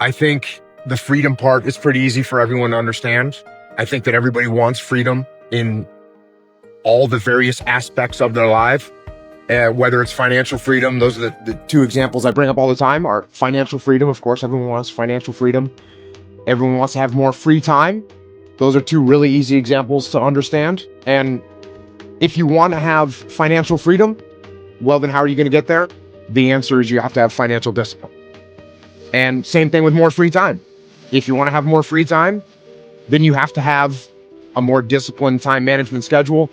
I think the freedom part is pretty easy for everyone to understand. I think that everybody wants freedom in all the various aspects of their life, whether it's financial freedom. Those are the two examples I bring up all the time are financial freedom. Of course, everyone wants financial freedom. Everyone wants to have more free time. Those are two really easy examples to understand. And if you want to have financial freedom, well, then how are you going to get there? The answer is you have to have financial discipline. And same thing with more free time. If you want to have more free time, then you have to have a more disciplined time management schedule.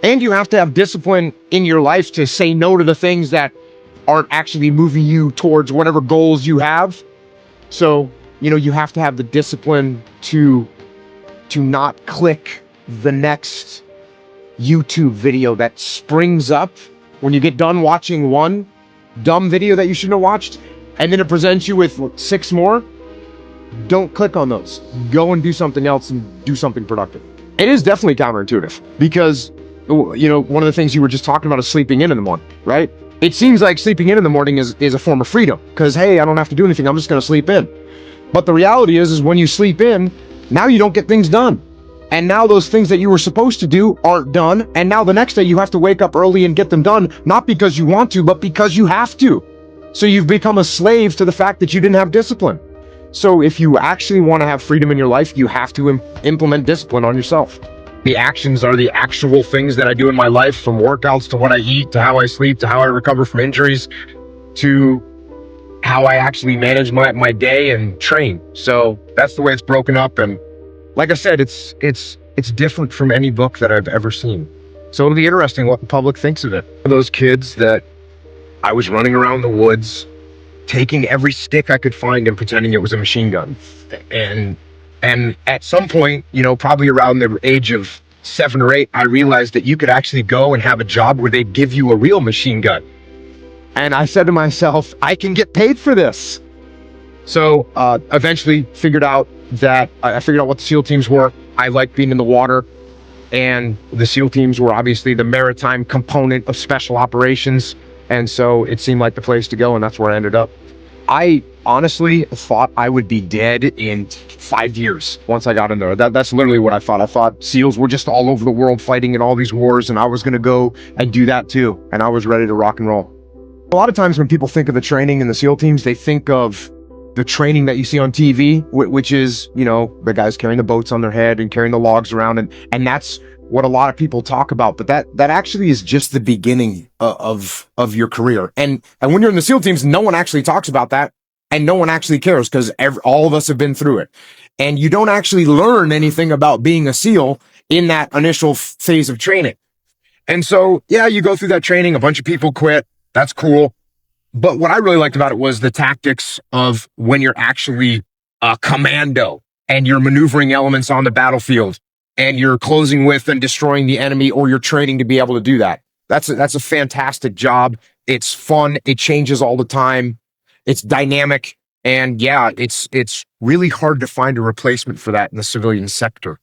And you have to have discipline in your life to say no to the things that aren't actually moving you towards whatever goals you have. So, you have to have the discipline to not click the next YouTube video that springs up when you get done watching one dumb video that you shouldn't have watched, and then it presents you with 6 more. Don't click on those. Go and do something else and do something productive. It is definitely counterintuitive because, one of the things you were just talking about is sleeping in the morning, right? It seems like sleeping in the morning is a form of freedom because, hey, I don't have to do anything. I'm just going to sleep in. But the reality is when you sleep in, now you don't get things done. And now those things that you were supposed to do aren't done. And now the next day you have to wake up early and get them done, not because you want to, but because you have to. So you've become a slave to the fact that you didn't have discipline. So if you actually want to have freedom in your life, you have to implement discipline on yourself. The actions are the actual things that I do in my life, from workouts to what I eat, to how I sleep, to how I recover from injuries, to how I actually manage my day and train. So that's the way it's broken up. And like I said, it's different from any book that I've ever seen. So it'll be interesting what the public thinks of it. Those kids that I was running around the woods, taking every stick I could find and pretending it was a machine gun. And at some point, probably around the age of 7 or 8, I realized that you could actually go and have a job where they give you a real machine gun. And I said to myself, I can get paid for this. So eventually figured out what the SEAL teams were. I liked being in the water, and the SEAL teams were obviously the maritime component of special operations. And so it seemed like the place to go, and that's where I ended up. I honestly thought I would be dead in 5 years once I got in there. That's literally what I thought. I thought SEALs were just all over the world fighting in all these wars, and I was going to go and do that too. And I was ready to rock and roll. A lot of times when people think of the training in the SEAL teams, they think of the training that you see on TV, which is, the guys carrying the boats on their head and carrying the logs around. And that's what a lot of people talk about. But that actually is just the beginning of your career. And when you're in the SEAL teams, no one actually talks about that. And no one actually cares because all of us have been through it. And you don't actually learn anything about being a SEAL in that initial phase of training. And so, yeah, you go through that training, a bunch of people quit. That's cool. But what I really liked about it was the tactics of when you're actually a commando and you're maneuvering elements on the battlefield and you're closing with and destroying the enemy, or you're training to be able to do that. That's a fantastic job. It's fun. It changes all the time. It's dynamic. And yeah, it's really hard to find a replacement for that in the civilian sector.